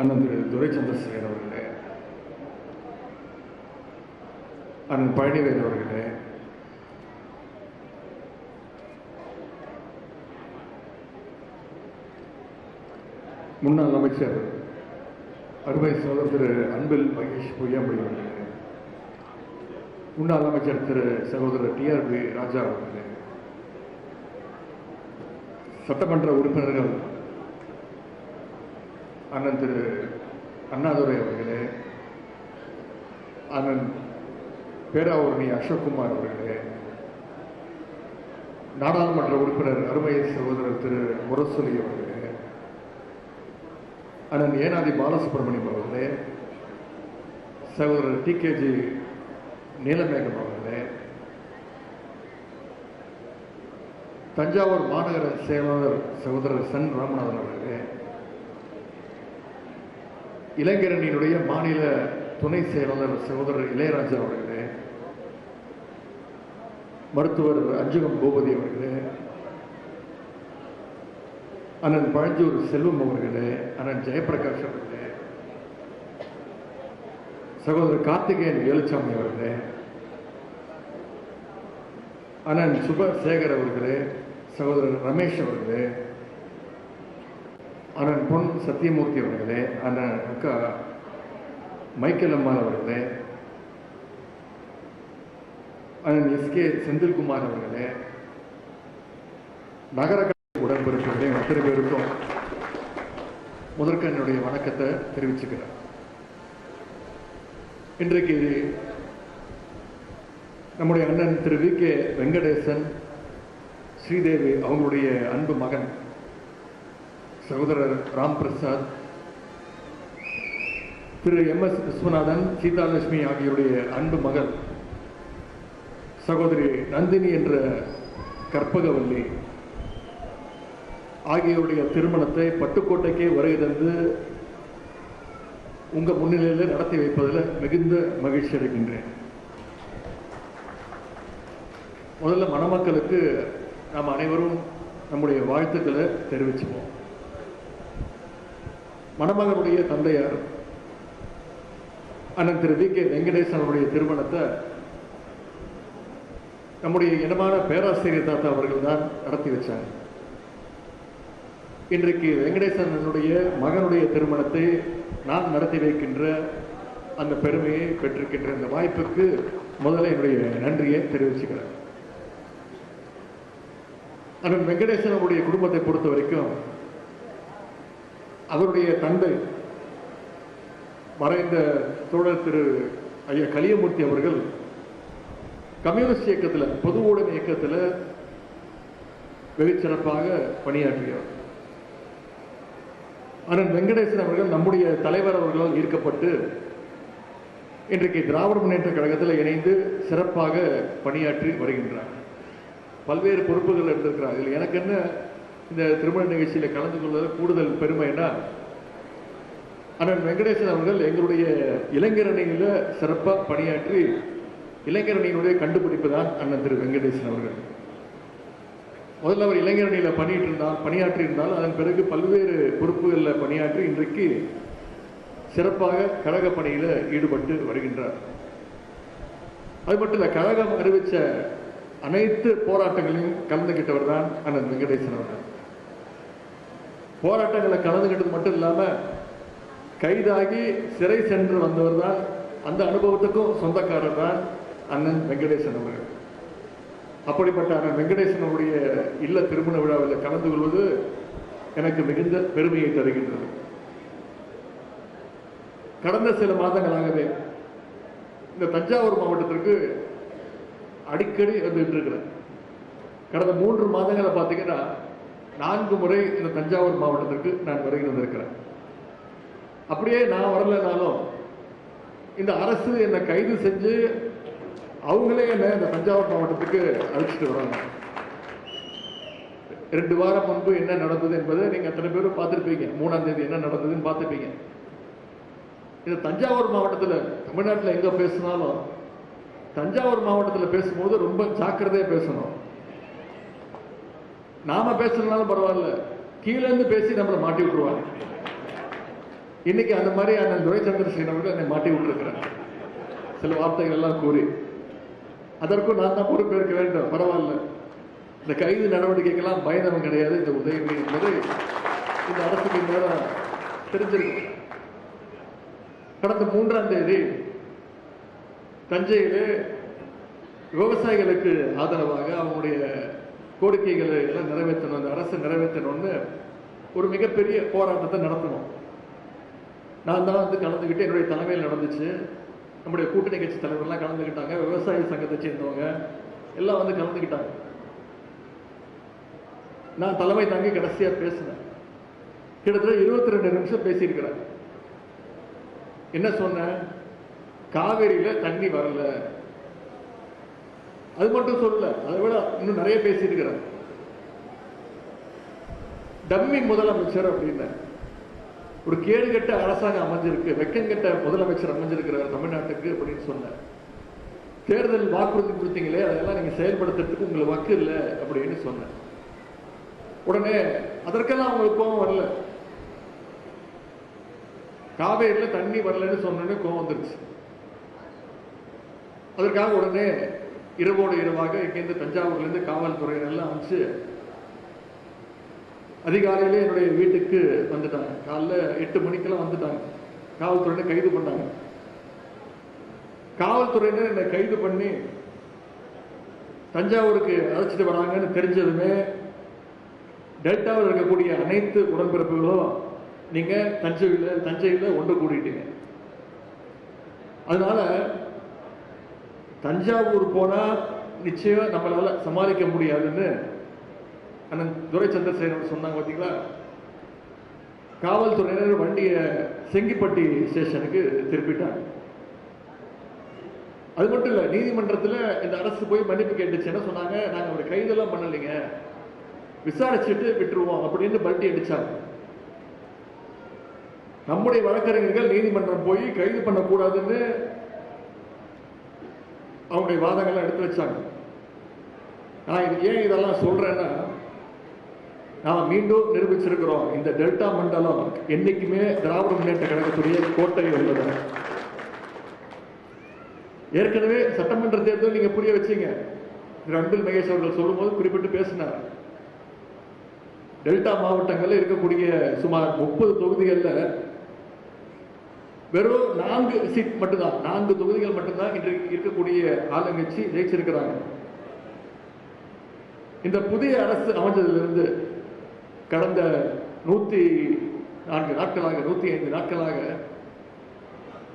அண்ணன் திரு துரை சந்திரசேகர் அவர்களே, அண்ணன் பழனிவேல் அவர்களே, முன்னாள் அமைச்சர் அருமை சகோதரர் திரு அன்பில் மகேஷ் பொய்யாமொழி அவர்களே, முன்னாள் அமைச்சர் திரு சகோதரர் டிஆர்பி ராஜா அவர்களே, சட்டமன்ற உறுப்பினர்கள் அண்ணன் திரு அண்ணாதுரை அவர்களே, அண்ணன் பேராவூரணி அசோக்குமார் அவர்களே, நாடாளுமன்ற உறுப்பினர் அருமை சகோதரர் திரு முரசொலி அவர்களே, அண்ணன் ஏனாதி பாலசுப்ரமணியம் அவர்களே, சகோதரர் டிகேஜி நீலமேகம் அவர்களே, தஞ்சாவூர் மாநகர செயலாளர் சகோதரர் சன் ராமநாதன் அவர்களே, இளைஞரணியினுடைய மாநில துணை செயலாளர் சகோதரர் இளையராஜா அவர்களே, மருத்துவர் அஞ்சுகம் பூபதி அவர்களே, அண்ணன் பழஞ்சூர் செல்வம் அவர்களே, அண்ணன் ஜெயபிரகாஷ் அவர்களே, சகோதரர் கார்த்திகேயன் வேலுச்சாமி அவர்களே, அண்ணன் சுபசேகர் அவர்களே, சகோதரர் ரமேஷ் அவர்களே, அண்ணன் பொன் சத்தியமூர்த்தி அவர்களே, அண்ணன் அக்கா மைக்கேல் அம்மாள் அவர்களே, அண்ணன் எஸ்கே செந்தில்குமார் அவர்களே, நகர உடன்பிறப்புகளே, அத்தனை பேருக்கும் முதற்க என்னுடைய வணக்கத்தை தெரிவிச்சுக்கிறேன். இன்றைக்கு நம்முடைய அண்ணன் திரு வி கே வெங்கடேசன் ஸ்ரீதேவி அவங்களுடைய அன்பு மகன் சகோதரர் ராம் பிரசாத், திரு எம்.எஸ். விஸ்வநாதன், சீதாலட்சுமி ஆகியோருடைய அன்பு மகள் சகோதரி நந்தினி என்ற கற்பகவல்லி ஆகியோருடைய திருமணத்தை பட்டுக்கோட்டைக்கே வருகை தந்து உங்க முன்னிலையில் நடத்தி வைப்பதில் மிகுந்த மகிழ்ச்சி அடைகின்றேன். முதல்ல மணமக்களுக்கு நாம் அனைவரும் நம்முடைய வாழ்த்துக்களை தெரிவிச்சுப்போம். மணமகனுடைய தந்தையார் அண்ணன் திரு வி கே வெங்கடேசன் அவருடைய திருமணத்தை நம்முடைய இனமான பேராசிரியர் தாத்தா அவர்கள் தான் நடத்தி வச்சாங்க. இன்றைக்கு வெங்கடேசனுடைய மகனுடைய திருமணத்தை நான் நடத்தி வைக்கின்ற அந்த பெருமையை பெற்றிருக்கின்ற அந்த வாய்ப்புக்கு முதல்ல என்னுடைய நன்றியை தெரிவிச்சுக்கிறேன். அண்ணன் வெங்கடேசன் அவருடைய குடும்பத்தை பொறுத்த வரைக்கும் அவருடைய தந்தை மறைந்த தோழர் திரு ஐயா கலியமூர்த்தி அவர்கள் கம்யூனிஸ்ட் இயக்கத்தில், பொது ஊடக இயக்கத்தில் வெகு சிறப்பாக பணியாற்றியவர். அண்ணன் வெங்கடேசன் அவர்கள் நம்முடைய தலைவர் அவர்களால் ஈர்க்கப்பட்டு இன்றைக்கு திராவிட முன்னேற்ற கழகத்தில் இணைந்து சிறப்பாக பணியாற்றி வருகின்றார். பல்வேறு பொறுப்புகள் எடுத்திருக்கிறார். இதில் எனக்கு என்ன இந்த திருமண நிகழ்ச்சியில் கலந்து கொள்வது கூடுதல் பெருமைன்னா, அண்ணன் வெங்கடேசன் அவர்கள் எங்களுடைய இளைஞரணியில் சிறப்பாக பணியாற்றி இளைஞரணியினுடைய கண்டுபிடிப்பு தான் அண்ணன் திரு வெங்கடேசன் அவர்கள். முதல்ல அவர் இளைஞரணியில் பணியாற்றி இருந்தால் அதன் பிறகு பல்வேறு பொறுப்புகளில் பணியாற்றி இன்றைக்கு சிறப்பாக கழக பணியில் ஈடுபட்டு வருகின்றார். அது மட்டும் இல்லை, கழகம் அறிவித்த அனைத்து போராட்டங்களையும் கலந்துகிட்டவர் தான் அண்ணன் வெங்கடேசன் அவர்கள். போராட்டங்களை கலந்துகிட்டது மட்டும் இல்லாமல் கைதாகி சிறை சென்று வந்தவர் தான். அந்த அனுபவத்துக்கும் சொந்தக்காரர் தான் அண்ணன் வெங்கடேசன் அவர்கள். அப்படிப்பட்ட அண்ணன் வெங்கடேசன் அவருடைய இல்ல திருமண விழாவில் கலந்து கொள்வது எனக்கு மிகுந்த பெருமையை தருகின்றது. கடந்த சில மாதங்களாகவே இந்த தஞ்சாவூர் மாவட்டத்திற்கு அடிக்கடி வந்துட்டு இருக்கிறேன். கடந்த 3 மாதங்களை பார்த்தீங்கன்னா 4 முறை இந்த தஞ்சாவூர் மாவட்டத்திற்கு நான் வருகை வந்திருக்கிறேன். அப்படியே நான் வரலனாலும் இந்த அரசு என்னை கைது செஞ்சு அவங்களே என்ன இந்த தஞ்சாவூர் மாவட்டத்துக்கு அழைச்சிட்டு வராங்க. 2 வாரம் முன்பு என்ன நடந்தது என்பதை நீங்க அத்தனை பேரும் பார்த்துருப்பீங்க. 3ஆம் தேதி என்ன நடந்ததுன்னு பார்த்துப்பீங்க. இந்த தஞ்சாவூர் மாவட்டத்தில், தமிழ்நாட்டில் எங்க பேசினாலும் தஞ்சாவூர் மாவட்டத்தில் பேசும்போது ரொம்ப ஜாக்கிரதையா பேசணும். நாம பேசுறதுனாலும் பரவாயில்ல, கீழே இருந்து பேசி நம்மளை மாட்டி விட்டுருவாங்க. இன்னைக்கு அந்த மாதிரி அண்ணன் துரை சந்திரசேகரன் அவர்கள் என்னை மாட்டி விட்டுருக்கிறார் சில வார்த்தைகள் எல்லாம் கூறி. அதற்கும் நான் தான் பொறுப்பேற்க வேண்டும். பரவாயில்ல, இந்த கைது நடவடிக்கைக்கெல்லாம் பயந்தவன் கிடையாது இந்த உதயநிதி என்பது இந்த அரசுக்கு மேல தெரிஞ்சிருக்கு. கடந்த 3ஆம் தேதி தஞ்சையில் விவசாயிகளுக்கு ஆதரவாக அவங்களுடைய கோரிக்கைகளை எல்லாம் நிறைவேற்றணும், அந்த அரசு நிறைவேற்றணும்னு ஒரு மிகப்பெரிய போராட்டத்தை நடத்தணும். நான் தான் வந்து கலந்துக்கிட்டு, என்னுடைய தலைமையில் நடந்துச்சு. நம்முடைய கூட்டணி கட்சி தலைவர்கள்லாம் கலந்துக்கிட்டாங்க, விவசாய சங்கத்தை சேர்ந்தவங்க எல்லாம் வந்து கலந்துக்கிட்டாங்க. நான் தலைமை தாங்கி கடைசியா பேசினேன். கிட்டத்தட்ட 22 நிமிஷம் பேசியிருக்கிறேன். என்ன சொன்னேன்? காவேரியில தண்ணி வரல, அது மட்டும் சொல்லல, அதை விட இன்னும் நிறைய பேசியிருக்கிறேன். டம்மி முதலமைச்சர் அப்படின்னு ஒரு கேடுகட்ட அரசாங்கம் அமைஞ்சிருக்கு, வெக்கங்கட்ட முதலமைச்சர் அமைஞ்சிருக்கிறார் தமிழ்நாட்டுக்கு அப்படின்னு சொன்னேன். தேர்தல் வாக்குறுதி கொடுத்தீங்களே, அதெல்லாம் நீங்க செயல்படுத்துறதுக்கு உங்களுக்கு வக்கு இல்லை அப்படின்னு சொன்னேன். உடனே அதற்கெல்லாம் அவங்களுக்கு கோபம் வரல. காவேரியில தண்ணி வரலன்னு சொன்னோன்னே கோபம் வந்துருச்சு. அதற்காக உடனே இரவோடு இரவாக இங்கேருந்து தஞ்சாவூர்லேருந்து காவல்துறையினெல்லாம் அமைச்சு அதிகாலையிலே என்னுடைய வீட்டுக்கு வந்துட்டாங்க. காலைல 8 மணிக்கெல்லாம் வந்துட்டாங்க. காவல்துறையினர் கைது பண்ணாங்க. காவல்துறையினர் என்னை கைது பண்ணி தஞ்சாவூருக்கு அழைச்சிட்டு வராங்கன்னு தெரிஞ்சதுமே டெல்டாவில் இருக்கக்கூடிய அனைத்து உடன்பிறப்புகளும் நீங்க தஞ்சையில் ஒன்று கூடிட்டீங்க. அதனால தஞ்சாவூர் போனா நிச்சயம் நம்மளால சமாளிக்க முடியாதுன்னு அண்ணன் துரை சந்திரசேகரன் சொன்னாங்க. பார்த்தீங்களா? காவல்துறையினர் வண்டியை செங்கிப்பட்டி ஸ்டேஷனுக்கு திருப்பிட்டாங்க. அது மட்டும் இல்ல, நீதிமன்றத்தில் இந்த அரசு போய் மன்னிப்பு கேட்டுச்சு. என்ன சொன்னாங்க? நாங்க ஒரு கைதெல்லாம் பண்ணலைங்க, விசாரிச்சுட்டு விட்டுருவோம் அப்படின்னு பல்ட்டி அடிச்சாங்க. நம்முடைய வழக்கறிஞர்கள் நீதிமன்றம் போய் கைது பண்ணக்கூடாதுன்னு அவங்களுடைய வாதங்கள்லாம் எடுத்து வச்சாங்க. நான் ஏன் இதெல்லாம் சொல்றேன்னா, நாம் மீண்டும் நிரூபிச்சிருக்கிறோம், இந்த டெல்டா மண்டலம் என்னைக்குமே திராவிட முன்னேற்ற கழகத்துடைய கோட்டை உள்ளது. ஏற்கனவே சட்டமன்ற தேர்தல் நீங்க புரிய வச்சீங்க. அன்பில் மகேஷ் அவர்கள் சொல்லும்போது குறிப்பிட்டு பேசினார். டெல்டா மாவட்டங்களில் இருக்கக்கூடிய சுமார் 30 தொகுதிகளில் வெறும் 4 சீட் மட்டும்தான், 4 தொகுதிகள் மட்டும்தான் இன்றைக்கு இருக்கக்கூடிய ஆளுங்கட்சி ஜெயிச்சிருக்கிறாங்க. இந்த புதிய அரசு அமைஞ்சதிலிருந்து கடந்த 104 நாட்களாக 105 நாட்களாக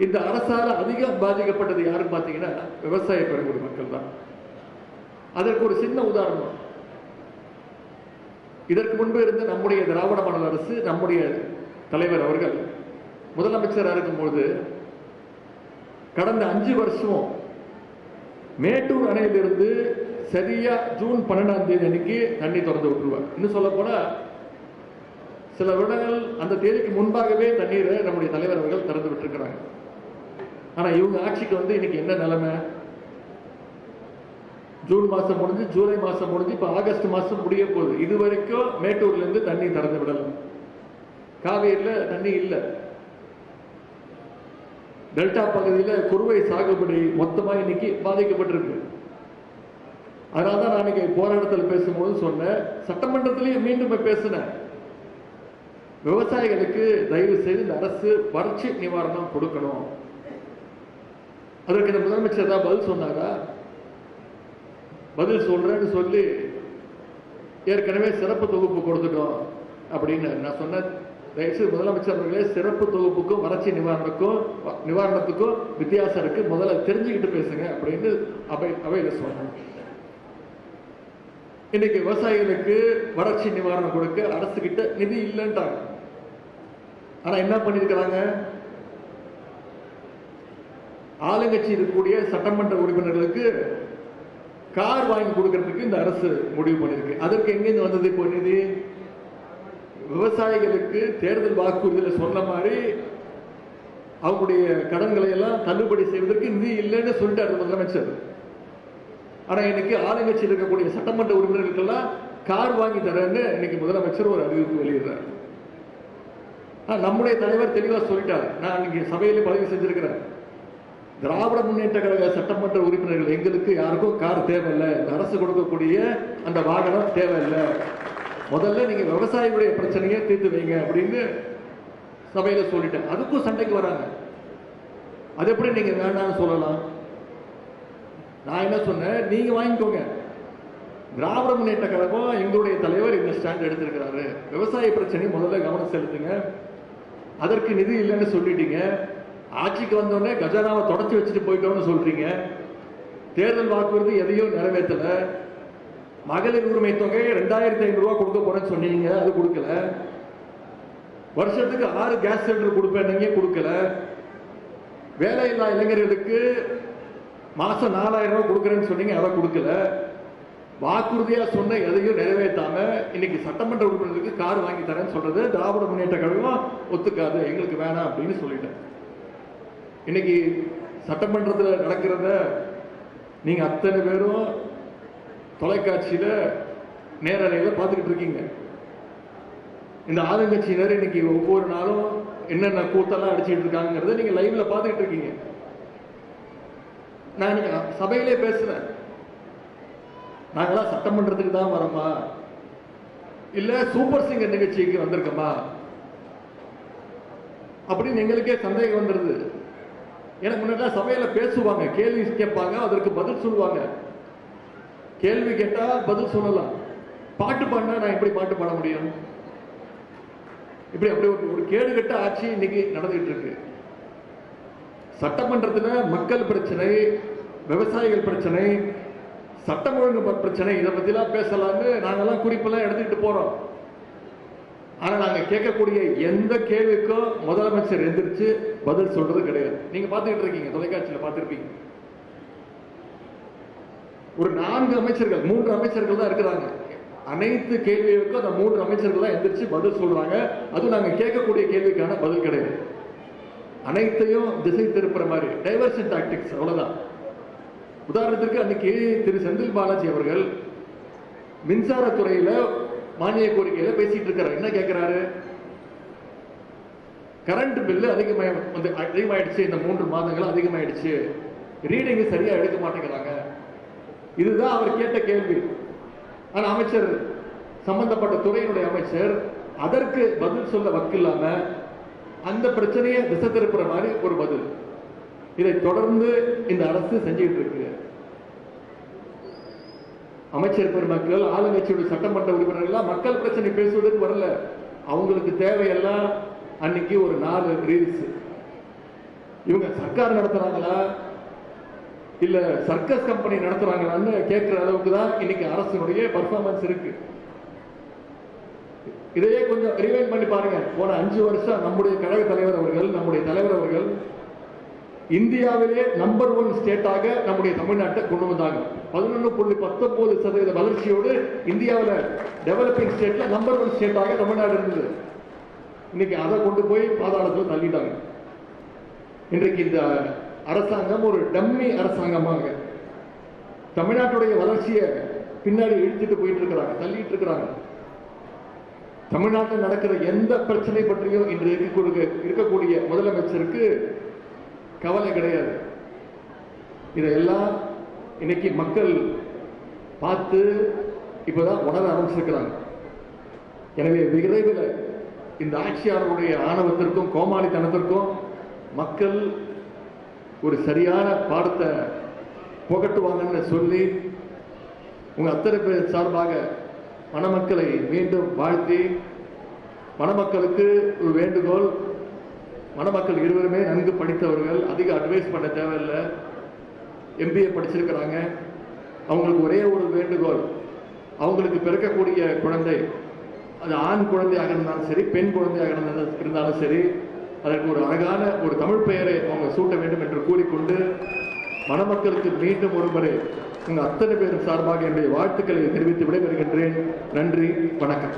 இந்த அரசால அதிகம் பாதிக்கப்பட்டது யாருன்னு பார்த்தீங்கன்னா விவசாய பெருங்குடி மக்கள் தான். அதற்கு ஒரு சின்ன உதாரணம், இதற்கு முன்பு இருந்த நம்முடைய திராவிட மாடல் அரசு, நம்முடைய தலைவர் அவர்கள் முதலமைச்சராக இருக்கும்போது கடந்த 5 வருஷம் மேட்டூர் அணையிலிருந்து சரியா ஜூன் 12ஆம் தேதி அன்னைக்கு தண்ணி திறந்து விட்டுருவார். இன்னும் சொல்ல போனா சில வருடங்கள் அந்த தேதிக்கு முன்பாகவே தண்ணீரை நம்முடைய தலைவர் அவர்கள் திறந்து விட்டுருக்கிறாங்க. ஆனா இவங்க ஆட்சிக்கு வந்து இன்னைக்கு என்ன நிலைமை? ஜூன் மாசம் முடிஞ்சு, ஜூலை மாசம் முடிஞ்சு, இப்ப ஆகஸ்ட் மாசம் முடிய போகுது. இது வரைக்கும் மேட்டூர்ல இருந்து தண்ணி திறந்து விடலாம். காவேரியில தண்ணி இல்லை. டெல்டா பகுதியில் குறுவை சாகுபடி மொத்தமா இன்னைக்கு பாதிக்கப்பட்டிருக்கு. அதனால்தான் நான் இன்னைக்கு போராட்டத்தில் பேசும்போது சொன்னேன், சட்டமன்றத்திலேயே மீண்டும் பேசினேன், விவசாயிகளுக்கு தயவு செய்து இந்த அரசு வறட்சி நிவாரணம் கொடுக்கணும். அதற்கு இந்த முதலமைச்சர் தான் பதில் சொன்னாரா? பதில் சொல்றேன்னு சொல்லி ஏற்கனவே சிறப்பு தொகுப்பு கொடுத்துட்டோம் அப்படின்னு நான் சொன்னேன். தயவுசெய்து முதலமைச்சர் அவர்களே, சிறப்பு தொகுப்புக்கும் வறட்சி நிவாரணத்துக்கும் வித்தியாசம் இருக்கு, முதல்ல தெரிஞ்சுக்கிட்டு பேசுங்க அப்படின்னு அவையில சொன்னாங்க. இன்னைக்கு விவசாயிகளுக்கு வறட்சி நிவாரணம் கொடுக்க அரசு கிட்ட நிதி இல்லைன்றாங்க. ஆனா என்ன பண்ணிருக்கிறாங்க? ஆளுங்கட்சி இருக்கக்கூடிய சட்டமன்ற உறுப்பினர்களுக்கு கார் வாங்கி கொடுக்கறதுக்கு இந்த அரசு முடிவு பண்ணிருக்கு. அதற்கு எங்கிருந்து வந்தது இப்போ நிதி? விவசாயிகளுக்கு தேர்தல் வாக்குறுதியில் சொன்ன மாதிரி அவங்களுடைய கடன்களை எல்லாம் தள்ளுபடி செய்வதற்கு நிதி இல்லைன்னு சொல்லிட்டாரு முதலமைச்சர். ஆனா இன்னைக்கு ஆளுங்கட்சி இருக்கக்கூடிய சட்டமன்ற உறுப்பினர்களுக்கெல்லாம் கார் வாங்கி தரேன்னு இன்னைக்கு முதலமைச்சர் ஒரு அறிவிப்பு வெளியிடுறார். நம்முடைய தலைவர் தெளிவா சொல்லிட்டார். நான் இன்னைக்கு சபையில பதிவு செஞ்சிருக்கிறேன். திராவிட முன்னேற்ற கழக சட்டமன்ற உறுப்பினர்கள் எங்களுக்கு யாருக்கும் கார் தேவையில்லை, அரசு கொடுக்கக்கூடிய அந்த வாகனம் தேவையில்லை, முதல்ல நீங்க விவசாயிகளுடைய பிரச்சனையை தீர்த்து வைங்க அப்படின்னு சபையில சொல்லிட்டேன். அதுக்கும் சண்டைக்கு வராங்க. அது எப்படி நீங்க வேண்டாம்னு சொல்லலாம்? நான் என்ன சொன்னேன், நீங்க வாங்கிக்கோங்க. திராவிட முன்னேற்ற கழகம் எங்களுடைய தலைவர் இந்த ஸ்டாண்ட் எடுத்திருக்கிறாரு, விவசாய பிரச்சனை முதல்ல கவனம் செலுத்துங்க, அதற்கு நிதி இல்லைன்னு சொல்லிட்டீங்க, ஆட்சிக்கு வந்தோடனே கஜானாவை தொடச்சி வச்சுட்டு போயிட்டோம்னு சொல்றீங்க, தேர்தல் வாக்குறுதி எதையும் நிறைவேற்றல, மகளிர் உரிமை தொகை 2500 ரூபாய் கொடுக்க போறேன்னு சொன்னீங்க, அது கொடுக்கல, வருஷத்துக்கு 6 கேஸ் சிலிண்டர் கொடுப்பேன் கொடுக்கல, வேலையில்லா இளைஞர்களுக்கு மாசம் 4000 ரூபாய் கொடுக்கறேன்னு சொன்னீங்க, அதை கொடுக்கல, வாக்குறுதியா சொன்ன எதையும் நிறைவேற்றாம இன்னைக்கு சட்டமன்ற உறுப்பினருக்கு கார் வாங்கி தரேன்னு சொல்றது திராவிட முன்னேற்ற கழகம் ஒத்துக்காது, எங்களுக்கு வேணாம் அப்படின்னு சொல்லிட்டேன். இன்னைக்கு சட்டமன்றத்தில் நடக்கிறத நீங்க அத்தனை பேரும் தொலைக்காட்சியில நேரலையில பார்த்துக்கிட்டு இருக்கீங்க. இந்த ஆளுங்கட்சியினர் இன்னைக்கு ஒவ்வொரு நாளும் என்னென்ன கூத்தெல்லாம் அடிச்சுட்டு இருக்காங்கிறத நீங்க லைவ்ல பார்த்துக்கிட்டு இருக்கீங்க. நான் இன்னைக்கு சபையிலே பேசுறேன், நாங்களாம் சட்டமன்றத்துக்கு தான் வரோமா இல்ல சூப்பர் சிங்கர் நிகழ்ச்சிக்கு வந்திருக்கோமா அப்படின்னு எங்களுக்கே சந்தேகம் வந்துருது. எனக்கு முன்னாடி சபையில பேசுவாங்க, கேள்வி கேட்பாங்க, அதற்கு பதில் சொல்லுவாங்க. கேள்வி கேட்டா பதில் சொல்லலாம், பாட்டு பாடினா நான் எப்படி பாட்டு பாட முடியும்? இப்படி அப்படி ஒரு கேடு கட்ட ஆட்சி இன்னைக்கு நடந்துட்டு இருக்கு. சட்டமன்றத்தில் மக்கள் பிரச்சனை, விவசாயிகள் பிரச்சனை, சட்டம் ஒழுங்கு பிரச்சனை, இதை பத்திலாம் பேசலாம்னு நாங்கெல்லாம் குறிப்பெல்லாம் எடுத்துக்கிட்டு போறோம். ஆனா நாங்க கேட்கக்கூடிய எந்த கேள்விக்கும் முதலமைச்சர் எந்திரிச்சு பதில் சொல்றது கிடையாது. நீங்க பாத்துக்கிட்டு இருக்கீங்க, தொலைக்காட்சியில பார்த்திருப்பீங்க. ஒரு 4 அமைச்சர்கள் 3 அமைச்சர்கள் தான் இருக்கிறாங்க. அனைத்து கேள்விகளுக்கும் அந்த 3 அமைச்சர்கள் தான் எந்திரிச்சு பதில் சொல்றாங்க. அதுவும் நாங்க கேட்கக்கூடிய கேள்விக்கான பதில் கிடையாது. அனைத்தையும் திசை திருப்புற மாதிரி டைவர்ஷன் டாக்டிக்ஸ், அவ்வளவுதான். உதாரணத்திற்கு அன்னைக்கு திரு செந்தில் பாலாஜி அவர்கள் மின்சாரத்துறையில மானிய கோரிக்கையில பேசிட்டு இருக்கிறார். என்ன கேட்கிறாரு? கரண்ட் பில்லு அதிகமாயிடுச்சு, இந்த 3 மாதங்கள் அதிகமாயிடுச்சு, ரீடிங் சரியா எடுக்க மாட்டேங்கிறாங்க. இதுதான் அவர் கேட்ட கேள்வி. ஆனா அமைச்சர், சம்பந்தப்பட்ட துறையினுடைய அமைச்சர் அதற்கு பதில் சொல்ல வக்கில்லாம அந்த பிரச்சனையை திசை திருப்புற மாதிரி ஒரு பதில். இதை தொடர்ந்து இந்த அரசு செஞ்சுட்டு இருக்கு. அமைச்சர் பெருமக்கள், ஆளுங்கட்சியுடைய சட்டமன்ற உறுப்பினர்கள் மக்கள் பிரச்சனை பேசுவதற்கு வரல. அவங்களுக்கு தேவையெல்லாம் அன்னைக்கு ஒரு 4 ரீல்ஸ். இவங்க சர்க்கார் நடத்துறாங்களா இல்ல சர்க்கஸ் கம்பெனி நடத்துறாங்களான்னு கேட்கிற அளவுக்கு தான் இன்னைக்கு அரசுடைய பர்ஃபார்மன்ஸ் இருக்கு. இதையே கொஞ்சம் ரிவைண்ட் பண்ணி பாருங்க. போன 5 வருஷம் நம்முடைய கழக தலைவர் அவர்கள், நம்முடைய தலைவர் அவர்கள் இந்தியாவிலே நம்பர் 1 ஸ்டேட்டாக நம்முடைய தமிழ்நாட்டை கொண்டு வந்தாங்க. 11.19% வளர்ச்சியோடு இந்தியாவில் டெவலப்பிங் ஸ்டேட்ல நம்பர் 1 ஸ்டேட்டாக தமிழ்நாடு இருந்தது. இன்னைக்கு அதை கொண்டு போய் பாதாளத்தில் தள்ளிட்டாங்க. இன்றைக்கு இந்த அரசாங்கம் ஒரு டம்மி அரசாங்கமாக தமிழ்நாட்டுடைய வளர்ச்சியை பின்னாடி இழுத்துட்டு போயிட்டு இருக்கிறாங்க, தள்ளிட்டு இருக்கிறாங்க. தமிழ்நாட்டில் நடக்கிற எந்த பிரச்சனை பற்றியும் இன்று இருக்கக்கூடிய முதலமைச்சருக்கு கவலை கிடையாது. இதையெல்லாம் இன்னைக்கு மக்கள் பார்த்து இப்பதான் உணர ஆரம்பிச்சிருக்கிறாங்க. எனவே விரைவில் இந்த ஆட்சியாளருடைய ஆணவத்திற்கும் கோமாளித்தனத்திற்கும் மக்கள் ஒரு சரியான பாடத்தை புகட்டுவாங்கன்னு சொல்லி உங்க அத்தனை பேர் சார்பாக மணமக்களை மீண்டும் வாழ்த்தி, மணமக்களுக்கு ஒரு வேண்டுகோள், மணமக்கள் இருவருமே நன்கு படித்தவர்கள், அதிக அட்வைஸ் பண்ண தேவையில்லை, MBA படிச்சிருக்கிறாங்க. அவங்களுக்கு ஒரே ஒரு வேண்டுகோள், அவங்களுக்கு பிறக்கக்கூடிய குழந்தை அது ஆண் குழந்தையாக இருந்தாலும் சரி, பெண் குழந்தையாக இருந்தாலும் சரி, அதற்கு ஒரு அழகான ஒரு தமிழ் பெயரை அவங்க சூட்ட வேண்டும் என்று கூறிக்கொண்டு மணமக்களுக்கு மீண்டும் ஒருமுறை உங்கள் அத்தனை பேரும் சார்பாக என்னுடைய வாழ்த்துக்களை தெரிவித்து விடைபெறுகின்றேன். நன்றி, வணக்கம்.